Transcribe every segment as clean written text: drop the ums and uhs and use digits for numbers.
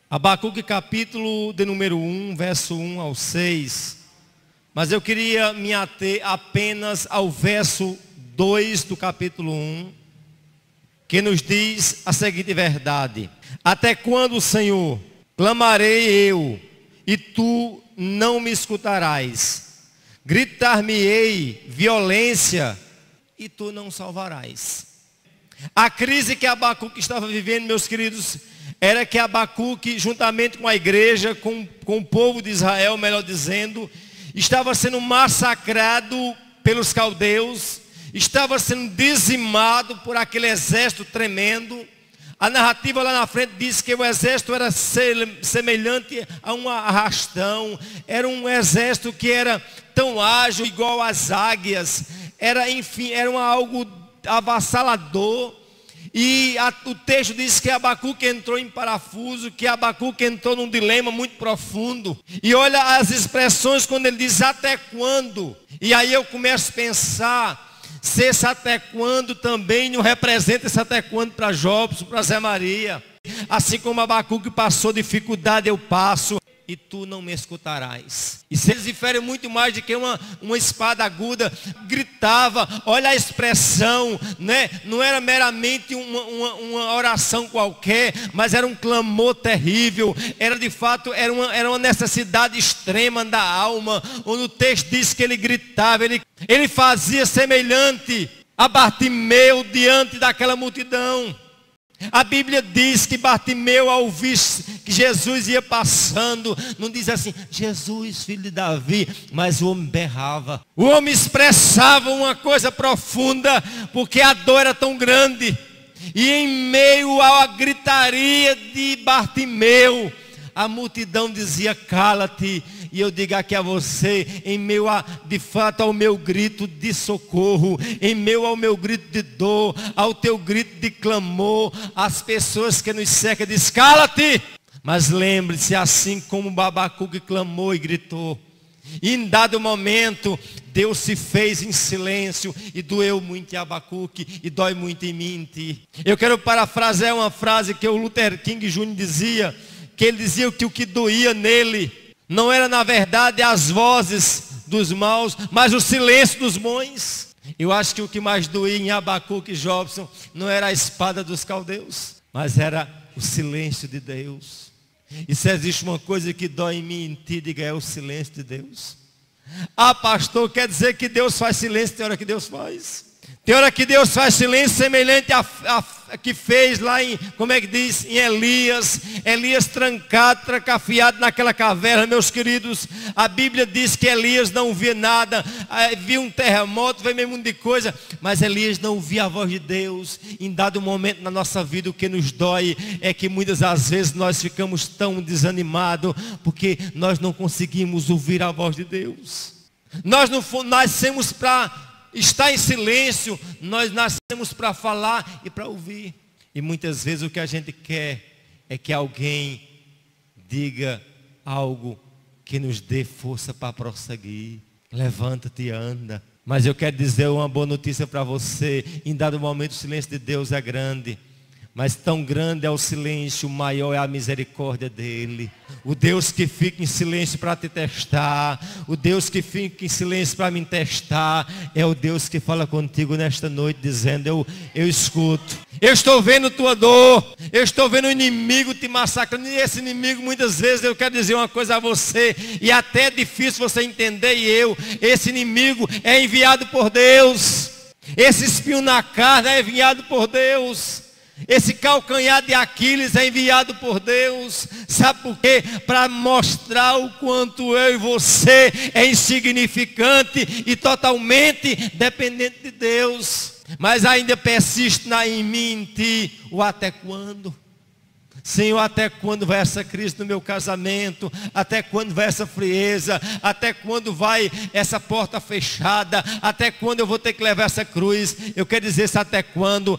Abacuque capítulo de número 1, verso 1 ao 6. Mas eu queria me ater apenas ao verso 2 do capítulo 1, que nos diz a seguinte verdade: até quando, Senhor, clamarei eu, e tu não me escutarás? Gritar-me-ei violência, e tu não salvarás. A crise que Abacuque estava vivendo, meus queridos, era que Abacuque, juntamente com a igreja, com o povo de Israel, melhor dizendo, estava sendo massacrado pelos caldeus, estava sendo dizimado por aquele exército tremendo. A narrativa lá na frente diz que o exército era semelhante a um arrastão, era um exército que era tão ágil, igual às águias, era algo avassalador. E o texto diz que Abacuque entrou em parafuso, que Abacuque entrou num dilema muito profundo. E olha as expressões quando ele diz até quando. E aí eu começo a pensar se esse até quando também não representa esse até quando para Jobson, para Zé Maria. Assim como Abacuque passou dificuldade, eu passo, e tu não me escutarás. E se eles diferem muito mais do que uma espada aguda. Gritava, olha a expressão, né? Não era meramente uma oração qualquer, mas era um clamor terrível. Era de fato, era uma necessidade extrema da alma. Onde o texto diz que ele gritava, ele fazia semelhante a Bartimeu diante daquela multidão. A Bíblia diz que Bartimeu, ao ouvir que Jesus ia passando, não diz assim, Jesus, filho de Davi, mas o homem berrava. O homem expressava uma coisa profunda, porque a dor era tão grande. E em meio à gritaria de Bartimeu, a multidão dizia, cala-te. E eu digo aqui a você, em meio de fato ao meu grito de socorro, em meio ao meu grito de dor, ao teu grito de clamor, as pessoas que nos cercam dizem, cala-te. Mas lembre-se, assim como Abacuque clamou e gritou, e em dado momento, Deus se fez em silêncio, e doeu muito em Abacuque, e dói muito em mim e em ti. Eu quero parafrasear uma frase que o Luther King Jr. dizia, que ele dizia que o que doía nele não era na verdade as vozes dos maus, mas o silêncio dos bons. Eu acho que o que mais doía em Abacuque e Jobson não era a espada dos caldeus, mas era o silêncio de Deus. E se existe uma coisa que dói em mim e em ti, diga, é o silêncio de Deus. Ah, pastor, quer dizer que Deus faz silêncio? Tem hora que Deus faz. Tem hora que Deus faz silêncio semelhante a que fez lá em, como é que diz, em Elias. Elias trancado, trancafiado naquela caverna, meus queridos. A Bíblia diz que Elias não via nada, via um terremoto, via meio mundo de coisa, mas Elias não via a voz de Deus. Em dado momento na nossa vida, o que nos dói é que muitas das vezes nós ficamos tão desanimados, porque nós não conseguimos ouvir a voz de Deus. Nós não nascemos para estar em silêncio, nós nascemos para falar e para ouvir. E muitas vezes o que a gente quer é que alguém diga algo que nos dê força para prosseguir. Levanta-te e anda. Mas eu quero dizer uma boa notícia para você. Em dado momento o silêncio de Deus é grande, mas tão grande é o silêncio, maior é a misericórdia dele. O Deus que fica em silêncio para te testar, o Deus que fica em silêncio para me testar, é o Deus que fala contigo nesta noite, dizendo, eu escuto. Eu estou vendo tua dor, eu estou vendo o inimigo te massacrando. E esse inimigo, muitas vezes, eu quero dizer uma coisa a você, e até é difícil você entender, esse inimigo é enviado por Deus. Esse espinho na carne é enviado por Deus. Esse calcanhar de Aquiles é enviado por Deus. Sabe por quê? Para mostrar o quanto eu e você é insignificante e totalmente dependente de Deus. Mas ainda persiste em mim e em ti o até quando. Senhor, até quando vai essa crise no meu casamento? Até quando vai essa frieza? Até quando vai essa porta fechada? Até quando eu vou ter que levar essa cruz? Eu quero dizer esse até quando,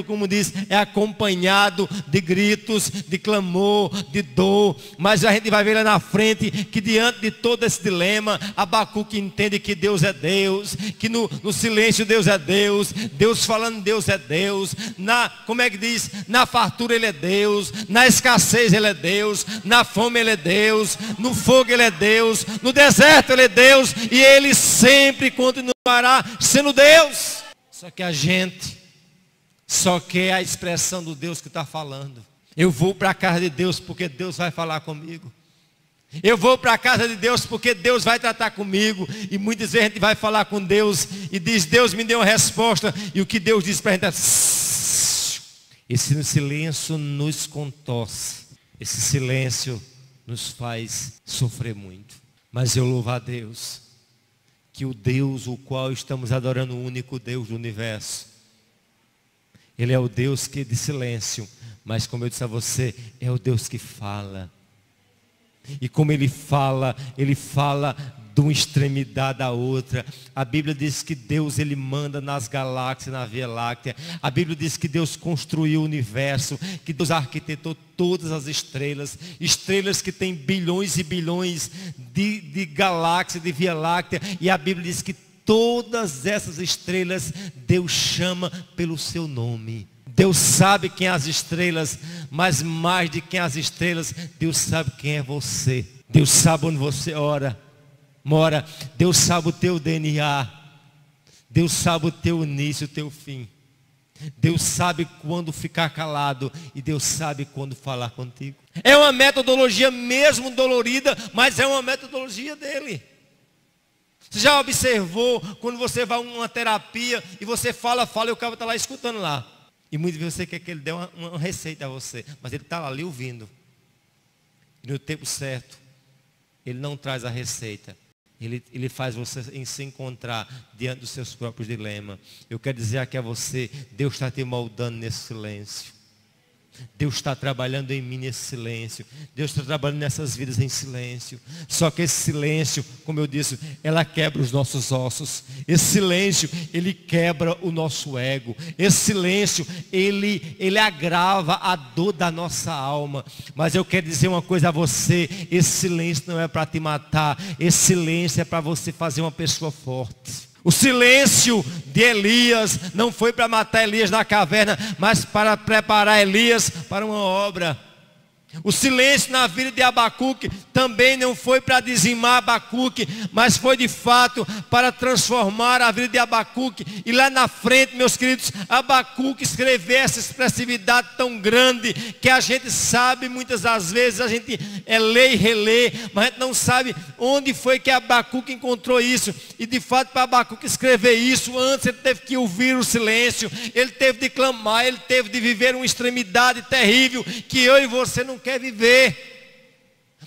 como diz, é acompanhado de gritos, de clamor, de dor. Mas a gente vai ver lá na frente que diante de todo esse dilema, Abacuque entende que Deus é Deus, que no silêncio Deus é Deus, Deus falando Deus é Deus, como é que diz? Na fartura Ele é Deus. Deus, na escassez Ele é Deus, na fome Ele é Deus, no fogo Ele é Deus, no deserto Ele é Deus, e Ele sempre continuará sendo Deus. Só que a gente só quer a expressão do Deus que está falando. Eu vou para a casa de Deus porque Deus vai falar comigo. Eu vou para a casa de Deus porque Deus vai tratar comigo. E muitas vezes a gente vai falar com Deus e diz: Deus me deu uma resposta. E o que Deus diz para a gente é: esse silêncio nos contorce. Esse silêncio nos faz sofrer muito. Mas eu louvo a Deus que o Deus o qual estamos adorando, o único Deus do universo, Ele é o Deus que de silêncio, mas como eu disse a você, é o Deus que fala. E como Ele fala de uma extremidade à outra. A Bíblia diz que Deus, Ele manda nas galáxias, na Via Láctea. A Bíblia diz que Deus construiu o universo, que Deus arquitetou todas as estrelas. Estrelas que têm bilhões e bilhões de galáxias, de Via Láctea. E a Bíblia diz que todas essas estrelas Deus chama pelo seu nome. Deus sabe quem é as estrelas, mas mais de quem é as estrelas, Deus sabe quem é você. Deus sabe onde você mora. Deus sabe o teu DNA. Deus sabe o teu início, o teu fim. Deus sabe quando ficar calado e Deus sabe quando falar contigo. É uma metodologia mesmo dolorida, mas é uma metodologia dele. Você já observou quando você vai a uma terapia e você fala e o cara está lá escutando lá. E muitas vezes você quer que ele dê uma receita a você, mas ele está ali ouvindo. E no tempo certo, ele não traz a receita. Ele faz você se encontrar diante dos seus próprios dilemas. Eu quero dizer aqui a você, Deus está te moldando nesse silêncio. Deus está trabalhando em mim nesse silêncio. Deus está trabalhando nessas vidas em silêncio. Só que esse silêncio, como eu disse, ela quebra os nossos ossos. Esse silêncio, ele quebra o nosso ego. Esse silêncio, ele agrava a dor da nossa alma. Mas eu quero dizer uma coisa a você: esse silêncio não é para te matar. Esse silêncio é para você fazer uma pessoa forte. O silêncio de Elias não foi para matar Elias na caverna, mas para preparar Elias para uma obra. O silêncio na vida de Abacuque também não foi para dizimar Abacuque, mas foi de fato para transformar a vida de Abacuque. E lá na frente, meus queridos, Abacuque escreveu essa expressividade tão grande que a gente sabe, muitas das vezes a gente lê e relê, mas a gente não sabe onde foi que Abacuque encontrou isso. E de fato, para Abacuque escrever isso, antes ele teve que ouvir o silêncio, ele teve de clamar, ele teve de viver uma extremidade terrível que eu e você não quer viver.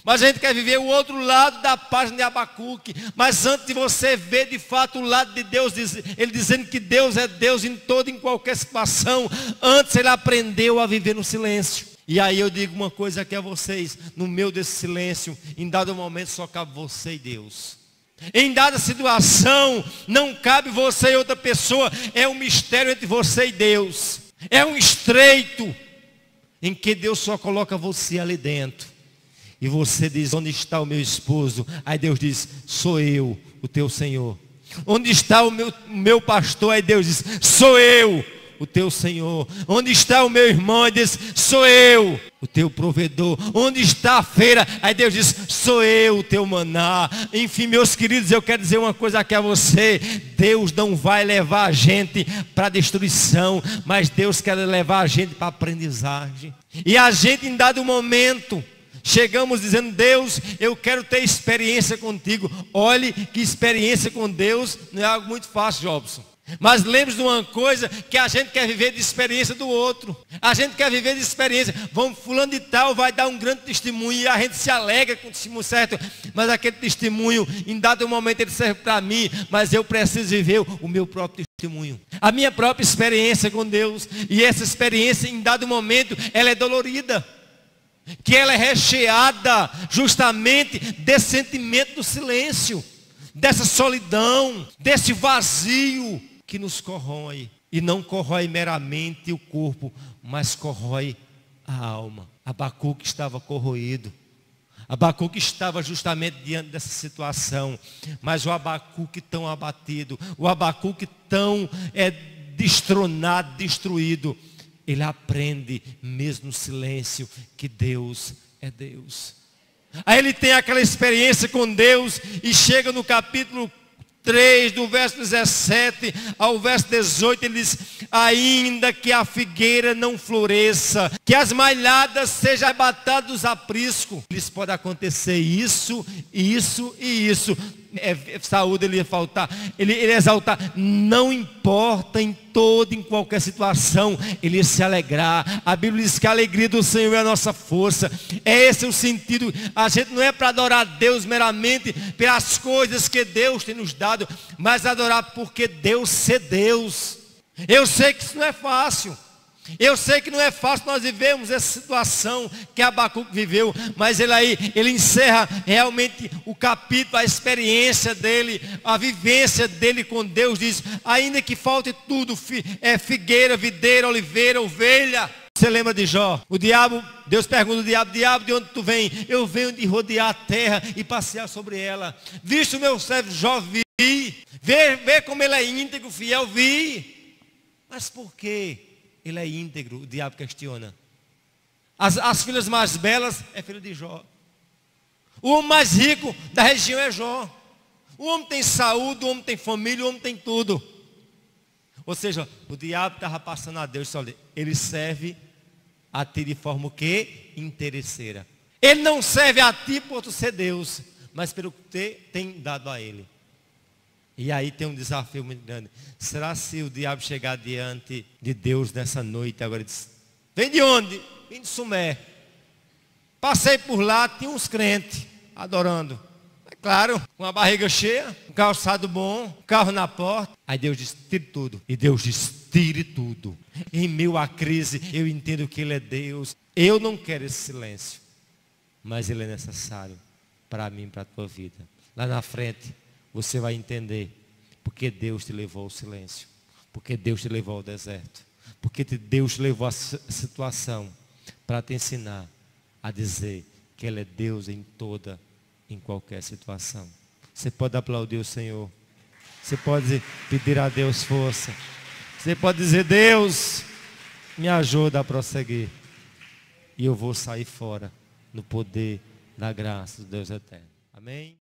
Mas a gente quer viver o outro lado da página de Abacuque. Mas antes de você ver de fato o lado de Deus, ele dizendo que Deus é Deus em toda e em qualquer situação, antes ele aprendeu a viver no silêncio. E aí eu digo uma coisa aqui a vocês: no meio desse silêncio, em dado momento só cabe você e Deus. Em dada situação, não cabe você e outra pessoa. É um mistério entre você e Deus. É um estreito em que Deus só coloca você ali dentro. E você diz: onde está o meu esposo? Aí Deus diz: sou eu, o teu Senhor. Onde está o meu pastor? Aí Deus diz: sou eu, o teu Senhor. Onde está o meu irmão? Aí diz: sou eu, o teu provedor. Onde está a feira? Aí Deus diz: sou eu, o teu maná. Enfim, meus queridos, eu quero dizer uma coisa aqui a você: Deus não vai levar a gente para destruição, mas Deus quer levar a gente para aprendizagem. E a gente, em dado momento, chegamos dizendo: Deus, eu quero ter experiência contigo. Olhe que experiência com Deus não é algo muito fácil, Jobson. Mas lembre-se de uma coisa, que a gente quer viver de experiência do outro. A gente quer viver de experiência. Vamos, fulano de tal vai dar um grande testemunho e a gente se alegra com o testemunho certo. Mas aquele testemunho, em dado momento, ele serve para mim. Mas eu preciso viver o meu próprio testemunho. A minha própria experiência com Deus. E essa experiência, em dado momento, ela é dolorida. Que ela é recheada justamente desse sentimento do silêncio. Dessa solidão, desse vazio que nos corrói. E não corrói meramente o corpo, mas corrói a alma. Abacuque estava corroído. Abacuque estava justamente diante dessa situação. Mas o Abacuque tão abatido, o Abacuque tão destronado, destruído, ele aprende, mesmo no silêncio, que Deus é Deus. Aí ele tem aquela experiência com Deus e chega no capítulo 3, do verso 17 ao verso 18, ele diz: ainda que a figueira não floresça, que as malhadas sejam arrebatadas dos apriscos, lhes pode acontecer isso, isso e isso. Saúde ele ia faltar, ele ia exaltar, não importa, em toda, em qualquer situação, ele ia se alegrar. A Bíblia diz que a alegria do Senhor é a nossa força. Esse é o sentido. A gente não é para adorar a Deus meramente pelas coisas que Deus tem nos dado, mas adorar porque Deus é Deus. Eu sei que isso não é fácil. Eu sei que não é fácil nós vivemos essa situação que Abacuque viveu, mas ele encerra realmente o capítulo, a experiência dele, a vivência dele com Deus. Diz: ainda que falte tudo, figueira, videira, oliveira, ovelha. Você lembra de Jó? Deus pergunta ao diabo, de onde tu vem? Eu venho de rodear a terra e passear sobre ela. Visto o meu servo Jó, vi. Vê como ele é íntegro, fiel, vi. Mas por quê? Ele é íntegro, o diabo questiona. As filhas mais belas é filho de Jó. O homem mais rico da região é Jó. O homem tem saúde, o homem tem família, o homem tem tudo. Ou seja, o diabo estava passando a Deus, olha, ele serve a ti de forma o quê? Interesseira. Ele não serve a ti por tu ser Deus, mas pelo que tem dado a ele. E aí tem um desafio muito grande. Será se o diabo chegar diante de Deus nessa noite, agora diz: vem de onde? Vem de Sumé. Passei por lá, tinha uns crentes adorando. É claro, com a barriga cheia, um calçado bom, um carro na porta. Aí Deus diz: tire tudo. E Deus diz: tire tudo. Em meio à crise, eu entendo que Ele é Deus. Eu não quero esse silêncio, mas ele é necessário para mim, para a tua vida. Lá na frente você vai entender porque Deus te levou ao silêncio, porque Deus te levou ao deserto, porque Deus te levou à situação para te ensinar a dizer que Ele é Deus em qualquer situação. Você pode aplaudir o Senhor, você pode pedir a Deus força, você pode dizer: Deus, me ajuda a prosseguir, e eu vou sair fora no poder da graça do Deus eterno. Amém?